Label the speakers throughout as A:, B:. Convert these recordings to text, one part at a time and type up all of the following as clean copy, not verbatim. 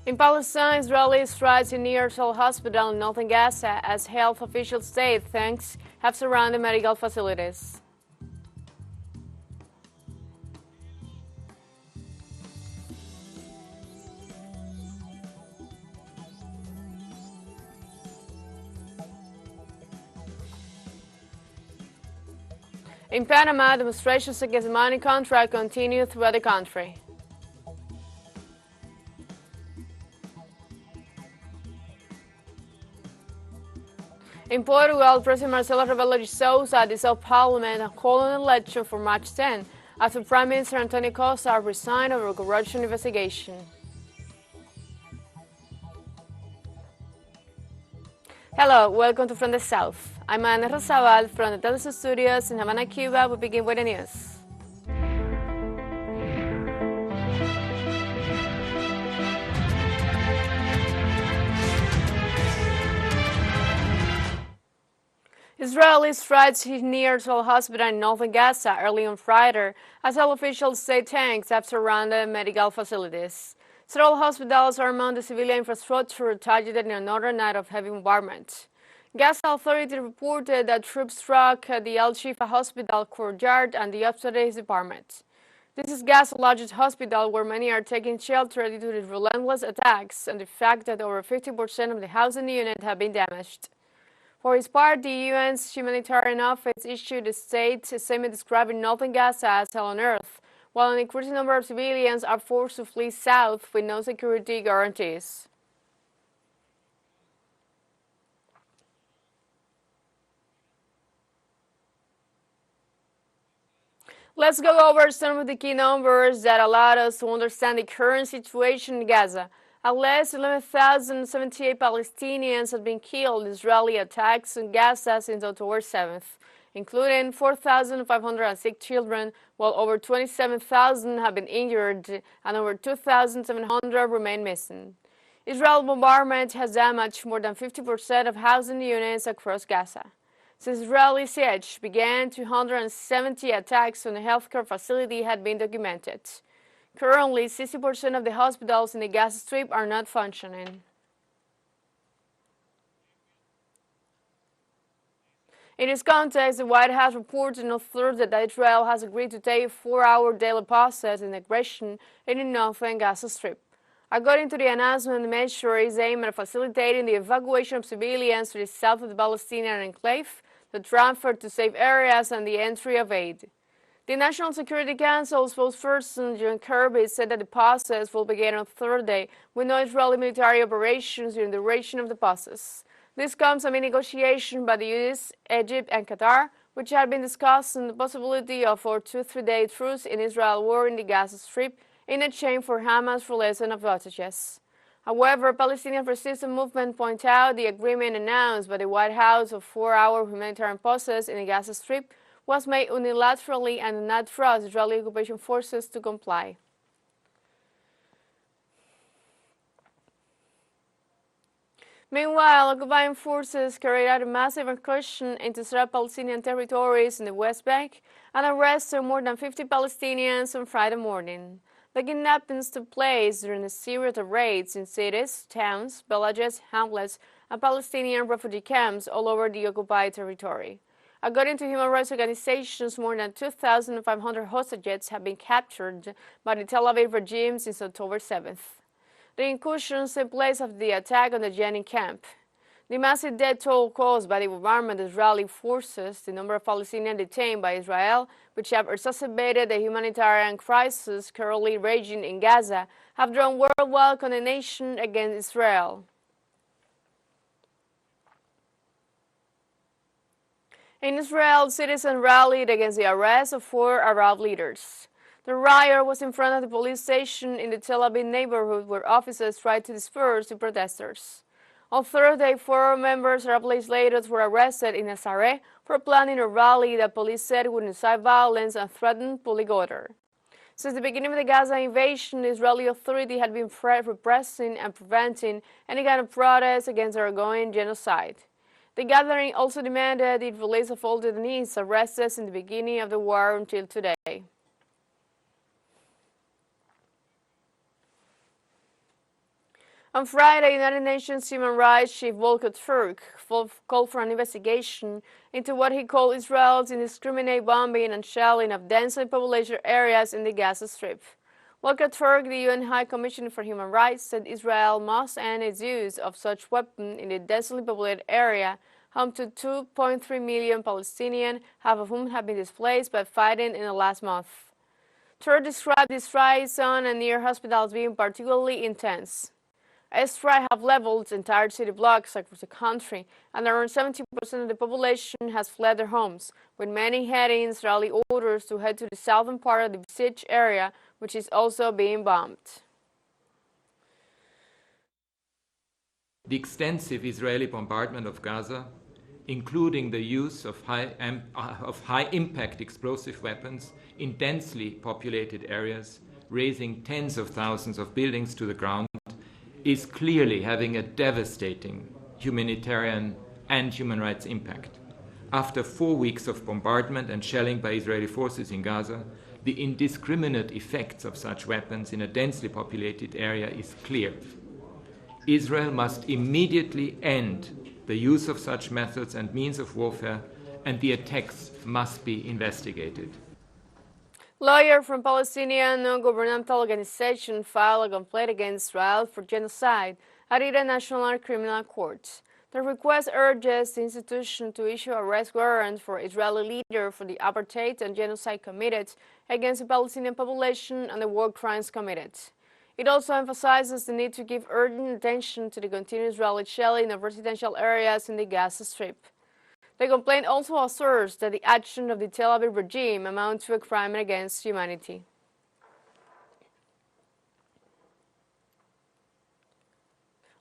A: In Palestine, Israeli strikes in near Al hospital in Northern Gaza as health officials say tanks have surrounded medical facilities. In Panama, demonstrations against the mining contract continue throughout the country. In Portugal, President Marcelo Rebelo de Sousa dissolved parliament and called an election for March 10 after Prime Minister Antonio Costa resigned over a corruption investigation. Hello, welcome to From the South. I'm Ana Rosabal from the TeleSUR studios in Havana, Cuba. We begin with the news. Israeli strikes near Al hospital in Northern Gaza early on Friday as health officials say tanks have surrounded medical facilities. Several hospitals are among the civilian infrastructure targeted in a northern night of heavy bombardment. Gaza authorities reported that troops struck the Al-Shifa hospital courtyard and the obstetrics department. This is Gaza's largest hospital where many are taking shelter due to the relentless attacks and the fact that over 50% of the housing unit have been damaged. For its part, the UN's humanitarian office issued a statement describing Northern Gaza as hell on earth, while an increasing number of civilians are forced to flee south with no security guarantees. Let's go over some of the key numbers that allowed us to understand the current situation in Gaza. At least 11,078 Palestinians have been killed in Israeli attacks in Gaza since October 7th, including 4,506 children, while over 27,000 have been injured and over 2,700 remain missing. Israeli bombardment has damaged more than 50% of housing units across Gaza. Since Israeli siege began, 270 attacks on a healthcare facility had been documented. Currently, 60% of the hospitals in the Gaza Strip are not functioning. In this context, the White House reported on Thursday that Israel has agreed to take a 4-hour daily pause in aggression in the northern Gaza Strip. According to the announcement, the measure is aimed at facilitating the evacuation of civilians to the south of the Palestinian enclave, the transfer to safe areas, and the entry of aid. The National Security Council spokesperson John Kirby said that the process will begin on Thursday with no Israeli military operations during the duration of the process. This comes amid negotiations by the US, Egypt, and Qatar, which had been discussing the possibility of a 2-3-day truce in Israel war in the Gaza Strip in exchange for Hamas releasing of hostages. However, Palestinian resistance movement point out the agreement announced by the White House of 4-hour humanitarian pauses in the Gaza Strip was made unilaterally and did not trust Israeli occupation forces to comply. Meanwhile, occupying forces carried out a massive incursion into several Palestinian territories in the West Bank and arrested more than 50 Palestinians on Friday morning. The kidnappings took place during a series of raids in cities, towns, villages, hamlets, and Palestinian refugee camps all over the occupied territory. According to human rights organizations, more than 2,500 hostages have been captured by the Tel Aviv regime since October 7th. The incursions took place after the attack on the Jenin camp. The massive death toll caused by the bombardment of Israeli forces, the number of Palestinians detained by Israel, which have exacerbated the humanitarian crisis currently raging in Gaza, have drawn worldwide condemnation against Israel. In Israel, citizens rallied against the arrest of 4 Arab leaders. The riot was in front of the police station in the Tel Aviv neighborhood where officers tried to disperse the protesters. On Thursday, 4 members of Arab legislators were arrested in Nazareth for planning a rally that police said would incite violence and threaten public order. Since the beginning of the Gaza invasion, the Israeli authority had been repressing and preventing any kind of protest against the ongoing genocide. The gathering also demanded the release of all detainees arrested in the beginning of the war until today. On Friday, United Nations Human Rights Chief Volker Turk called for an investigation into what he called Israel's indiscriminate bombing and shelling of densely populated areas in the Gaza Strip. Volker Turk, the UN High Commissioner for Human Rights, said Israel must end its use of such weapons in the densely populated area, home to 2.3 million Palestinians, half of whom have been displaced by fighting in the last month. Turk described the strikes on and near hospitals being particularly intense. Airstrikes have leveled entire city blocks across the country, and around 70% of the population has fled their homes, with many heeding Israeli orders to head to the southern part of the besieged area, which is also being bombed.
B: The extensive Israeli bombardment of Gaza, including the use of high-impact explosive weapons in densely populated areas, razing tens of thousands of buildings to the ground, is clearly having a devastating humanitarian and human rights impact. After 4 weeks of bombardment and shelling by Israeli forces in Gaza, the indiscriminate effects of such weapons in a densely populated area is clear. Israel must immediately end the use of such methods and means of warfare, and the attacks must be investigated.
A: Lawyer from Palestinian non-governmental organization filed a complaint against Israel for genocide at the International Criminal Court. The request urges the institution to issue arrest warrants for Israeli leader for the apartheid and genocide committed against the Palestinian population and the war crimes committed. It also emphasizes the need to give urgent attention to the continued Israeli shelling of residential areas in the Gaza Strip. The complaint also asserts that the action of the Tel Aviv regime amounts to a crime against humanity.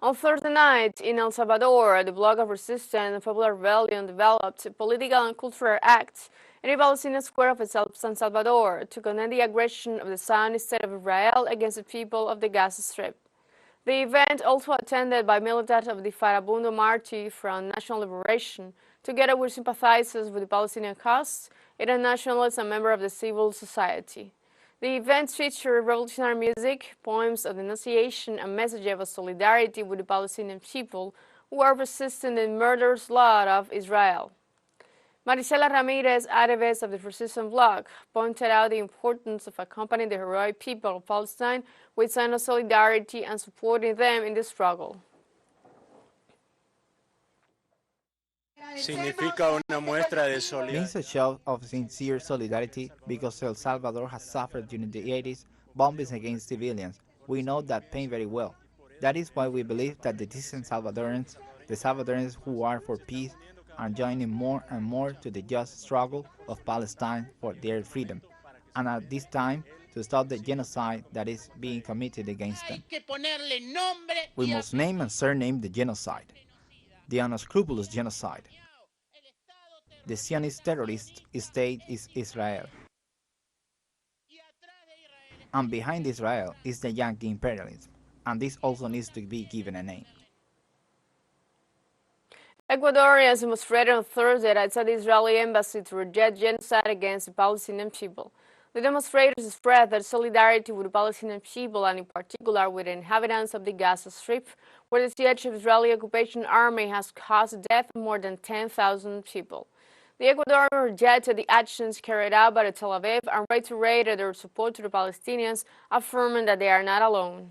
A: On Thursday night in El Salvador, the bloc of resistance and popular rebellion developed a political and cultural act in the Palestinian square of San Salvador to condemn the aggression of the Zionist state of Israel against the people of the Gaza Strip. The event, also attended by militants of the Farabundo Marti Front National Liberation, together with sympathizers with the Palestinian cause, internationalists and members of the civil society. The event featured revolutionary music, poems of denunciation, and messages of solidarity with the Palestinian people who are resisting the murderous lot of Israel. Marisela Ramirez, activist of the Resistance Bloc, pointed out the importance of accompanying the heroic people of Palestine with signs of solidarity and supporting them in the struggle.
C: Means a show of sincere solidarity because El Salvador has suffered during the 80s bombings against civilians. We know that pain very well. That is why we believe that the decent Salvadorans, the Salvadorans who are for peace, are joining more and more to the just struggle of Palestine for their freedom, and at this time to stop the genocide that is being committed against them. We must name and surname the genocide, the unscrupulous genocide. The Zionist terrorist state is Israel, and behind Israel is the Yankee imperialism, and this also needs to be given a name.
A: Ecuadorians demonstrated on Thursday outside the Israeli embassy to reject genocide against the Palestinian people. The demonstrators expressed their solidarity with the Palestinian people and in particular with the inhabitants of the Gaza Strip, where the siege of the Israeli occupation army has caused the death of more than 10,000 people. The Ecuadorians rejected the actions carried out by Tel Aviv and reiterated their support to the Palestinians, affirming that they are not alone.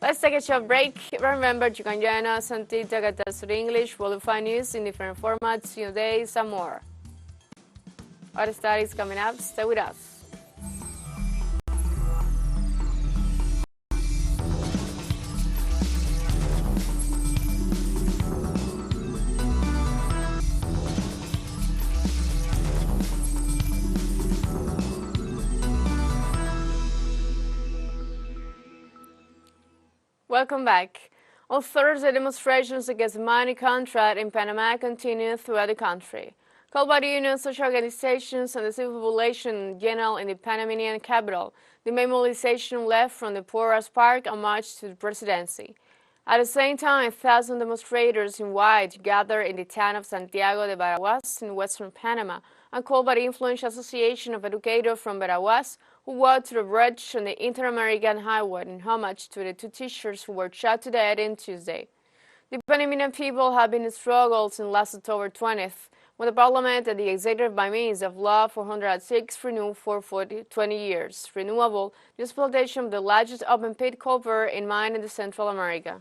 A: Let's take a short break. Remember, you can join us on TikTok at TeleSUR English, where you'll find news in different formats, new days, and more. Our study is coming up. Stay with us. Welcome back. On Thursday, demonstrations against the mining contract in Panama continued throughout the country. Called by the union, social organizations, and the civil population in general in the Panamanian capital, the main mobilization left from the Porras Park and marched to the presidency. At the same time, thousands of demonstrators in white gathered in the town of Santiago de Baraguas in western Panama, and called by the influential Association of Educators from Veraguas, who walked to the bridge on the Inter-American Highway in homage to the two teachers who were shot to death on Tuesday. The Panamanian people have been in struggle since last October 20th, when the parliament and the executive by means of Law 406 renewed for 20 years, renewable the exploitation of the largest open pit copper in mine in the Central America.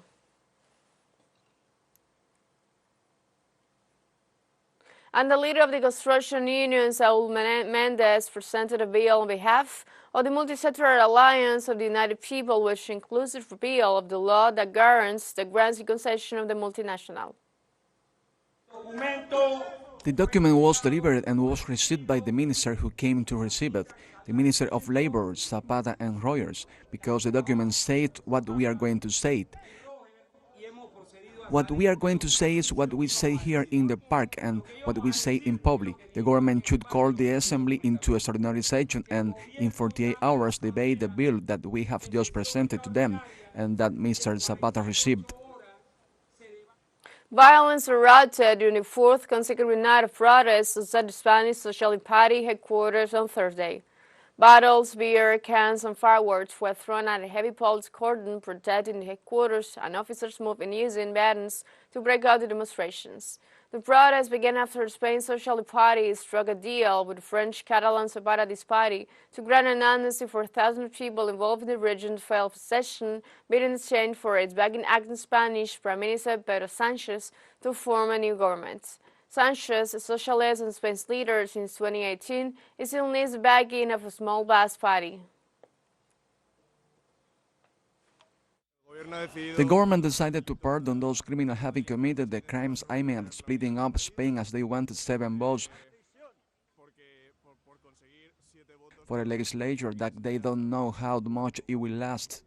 A: And the leader of the construction union, Saul Mendez, presented a bill on behalf of the multi-sectoral alliance of the United People, which includes the repeal of the law that grants the concession of the multinational.
D: The document was delivered and was received by the minister who came to receive it, the Minister of Labor, Zapata and Royers, because the document said what we are going to say. What we are going to say is what we say here in the park and what we say in public. The government should call the assembly into extraordinary session and in 48 hours debate the bill that we have just presented to them and that Mr. Zapata received.
A: Violence erupted during the fourth consecutive night of protests outside the Spanish Socialist Party headquarters on Thursday. Bottles, beer, cans, and fireworks were thrown at a heavy police cordon protecting the headquarters, and officers moved in using batons to break up the demonstrations. The protests began after Spain's Socialist Party struck a deal with the French Catalan Separatist Party to grant an amnesty for thousands of people involved in the region's failed secession, bid in exchange for its backing acting Spanish Prime Minister Pedro Sánchez to form a new government. Sanchez, a socialist and Spain's leader since 2018, is still needs the backing of a small Basque party.
D: The government decided to pardon those criminals having committed the crimes aimed at splitting up Spain, as they wanted 7 votes for a legislature that they don't know how much it will last.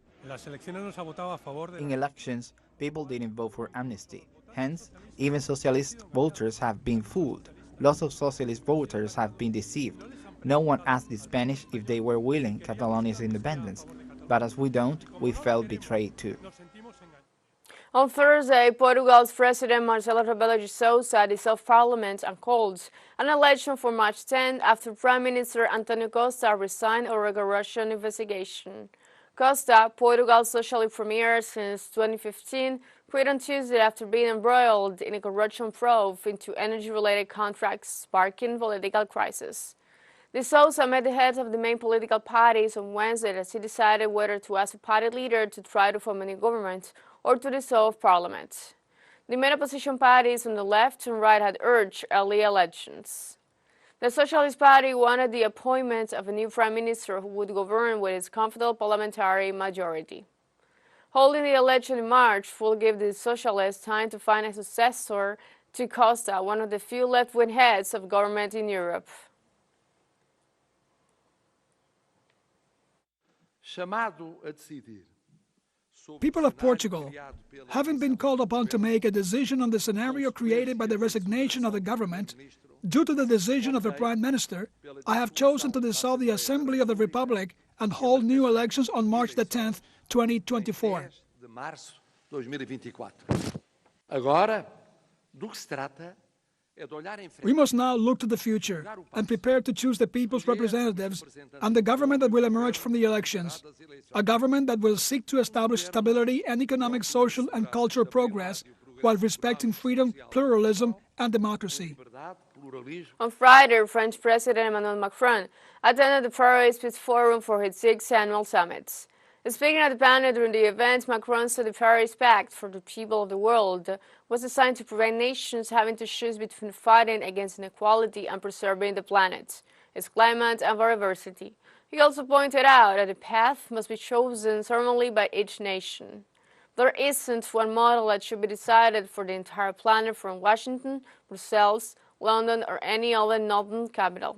C: In elections, people didn't vote for amnesty. Hence, even socialist voters have been fooled. Lots of socialist voters have been deceived. No one asked the Spanish if they were willing Catalonia's independence. But as we don't, we felt betrayed too.
A: On Thursday, Portugal's President Marcelo Rebelo de Sousa dissolved Parliament and called an election for March 10 after Prime Minister Antonio Costa resigned over a corruption investigation. Costa, Portugal's socialist premier since 2015, quit on Tuesday after being embroiled in a corruption probe into energy-related contracts, sparking political crisis. De Sousa met the heads of the main political parties on Wednesday as he decided whether to ask a party leader to try to form a new government or to dissolve parliament. The main opposition parties on the left and right had urged early elections. The Socialist Party wanted the appointment of a new prime minister who would govern with its comfortable parliamentary majority. Holding the election in March will give the Socialists time to find a successor to Costa, one of the few left-wing heads of government in Europe.
E: People of Portugal, having been called upon to make a decision on the scenario created by the resignation of the government, due to the decision of the Prime Minister, I have chosen to dissolve the Assembly of the Republic and hold new elections on March the 10th, 2024. We must now look to the future and prepare to choose the people's representatives and the government that will emerge from the elections, a government that will seek to establish stability and economic, social, and cultural progress while respecting freedom, pluralism, and democracy.
A: On Friday, French President Emmanuel Macron attended the Paris Peace Forum for his 6th annual summit. Speaking at the panel during the event, Macron said the Paris Pact for the people of the world was designed to prevent nations having to choose between fighting against inequality and preserving the planet, its climate, and biodiversity. He also pointed out that the path must be chosen solemnly by each nation. There isn't one model that should be decided for the entire planet from Washington, Brussels, London, or any other northern capital.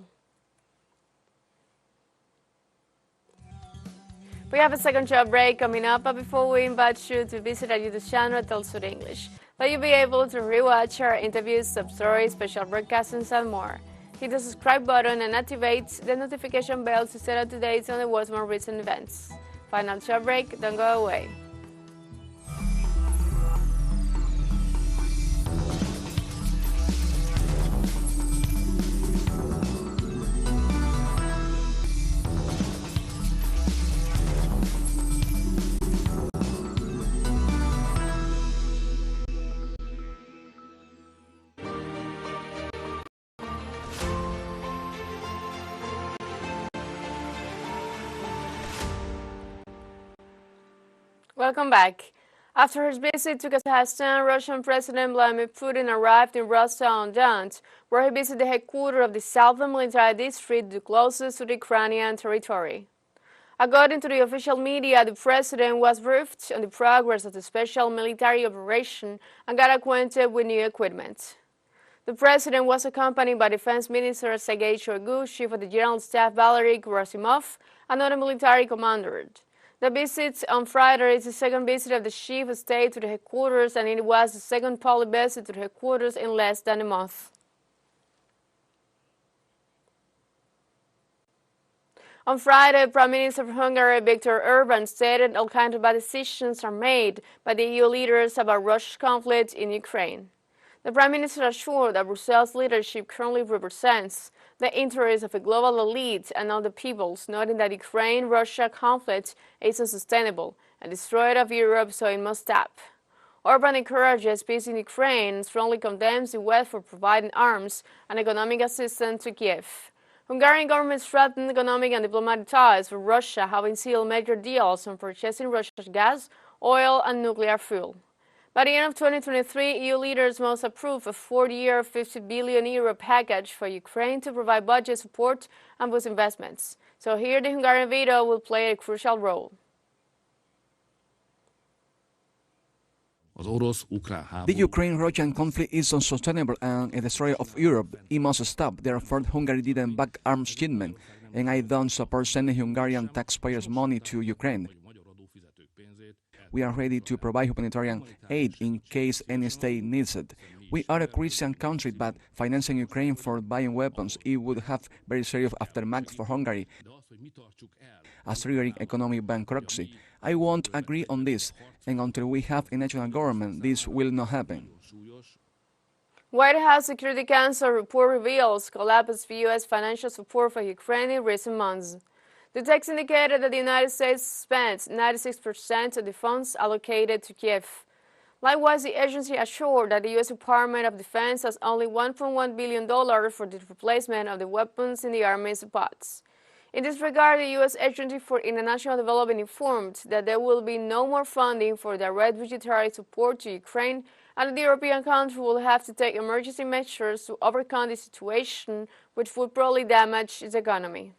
A: We have a second job break coming up, but before we invite you to visit our YouTube channel at TeleSUR English, where you'll be able to rewatch our interviews, sub-stories, special broadcastings, and more. Hit the subscribe button and activate the notification bell to stay up to date on the world's more recent events. Final job break, don't go away. Welcome back. After his visit to Kazakhstan, Russian President Vladimir Putin arrived in Rostov-on-Don, where he visited the headquarters of the Southern Military District, the closest to the Ukrainian territory. According to the official media, the president was briefed on the progress of the special military operation and got acquainted with new equipment. The president was accompanied by Defense Minister Sergei Shoigu, Chief of the General Staff Valery Gerasimov, and other military commanders. The visit on Friday is the second visit of the Chief of State to the headquarters, and it was the second public visit to the headquarters in less than a month. On Friday, Prime Minister of Hungary Viktor Orban stated all kinds of bad decisions are made by the EU leaders about Russia's conflict in Ukraine. The Prime Minister assured that Brussels' leadership currently represents the interests of a global elite and not the people's, noting that the Ukraine-Russia conflict is unsustainable and destroyed of Europe, so it must stop. Orban encourages peace in Ukraine and strongly condemns the West for providing arms and economic assistance to Kiev. Hungarian government threatened economic and diplomatic ties with Russia, having sealed major deals on purchasing Russia's gas, oil, and nuclear fuel. By the end of 2023, EU leaders must approve a 4-year, €50 billion package for Ukraine to provide budget support and boost investments. So here the Hungarian veto will play a crucial role.
D: The Ukraine-Russian conflict is unsustainable and a destroyer of Europe. It must stop. Therefore, Hungary didn't back arms shipment, and I don't support sending Hungarian taxpayers' money to Ukraine. We are ready to provide humanitarian aid in case any state needs it. We are a Christian country, but financing Ukraine for buying weapons, it would have very serious aftermath for Hungary, as triggering economic bankruptcy. I won't agree on this, and until we have a national government, this will not happen.
A: White House Security Council report reveals collapse of U.S. financial support for Ukraine in recent months. The text indicated that the United States spent 96% of the funds allocated to Kiev. Likewise, the agency assured that the U.S. Department of Defense has only $1.1 billion for the replacement of the weapons in the Army's pots. In this regard, the U.S. Agency for International Development informed that there will be no more funding for direct budgetary support to Ukraine, and the European country will have to take emergency measures to overcome the situation, which would probably damage its economy.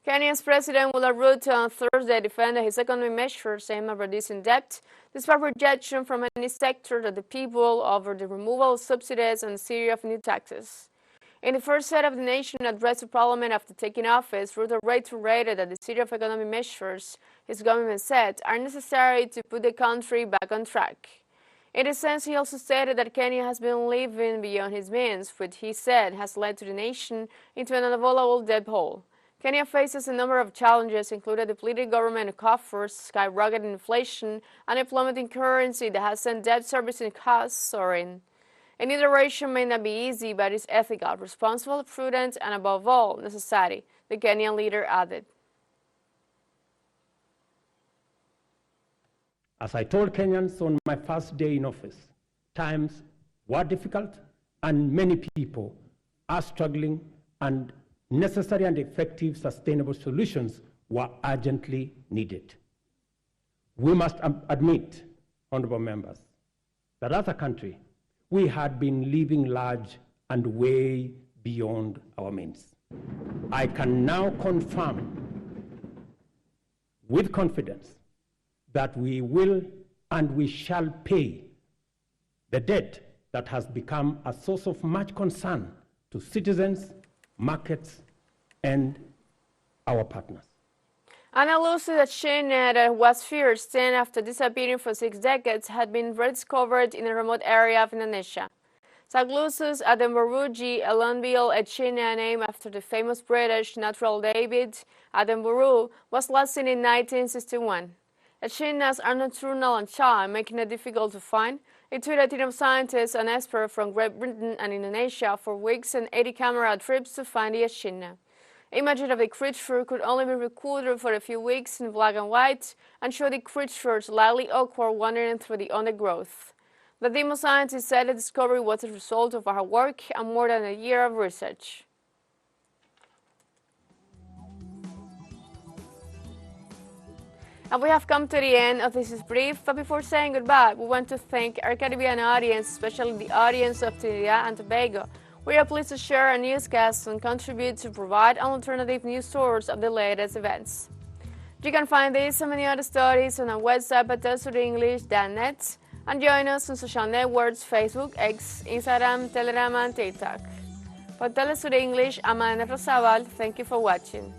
A: Kenya's president William Ruto on Thursday defended his economic measures aimed at reducing debt, despite rejection from many sectors of the people over the removal of subsidies and a series of new taxes. In the first set of the nation addressed to Parliament after taking office, Ruto reiterated that the series of economic measures his government said are necessary to put the country back on track. In a sense, he also stated that Kenya has been living beyond his means, which he said has led to the nation into an unavoidable debt hole. Kenya faces a number of challenges, including depleted government coffers, skyrocketing inflation, and a plummeting currency that has sent debt servicing costs soaring. Any direction may not be easy, but it's ethical, responsible, prudent, and above all, necessary, the Kenyan leader added.
F: As I told Kenyans on my first day in office, times were difficult and many people are struggling, and necessary and effective sustainable solutions were urgently needed. We must admit, honorable members, that as a country, we had been living large and way beyond our means. I can now confirm with confidence that we will and we shall pay the debt that has become a source of much concern to citizens, markets, and our partners.
A: An elusive China that was feared then after disappearing for 6 decades had been rediscovered in a remote area of Indonesia. Saglusus Adembaruji, a lungbill echidna named after the famous British natural David Attenborough, was last seen in 1961. Echidnas are nocturnal and shy, making it difficult to find. It took a team of scientists and experts from Great Britain and Indonesia for weeks and 80 camera trips to find the echidna. Images of the creature could only be recorded for a few weeks in black and white and show the creature slightly awkward wandering through the undergrowth. The team of scientists said the discovery was the result of hard work and more than a year of research. And we have come to the end of this brief, but before saying goodbye, we want to thank our Caribbean audience, especially the audience of Trinidad and Tobago. We are pleased to share our newscasts and contribute to provide an alternative news source of the latest events. You can find these and many other stories on our website at telesurenglish.net and join us on social networks Facebook, X, Instagram, Telegram, and TikTok. For TeleSUR English, I'm Ana Rosabal. Thank you for watching.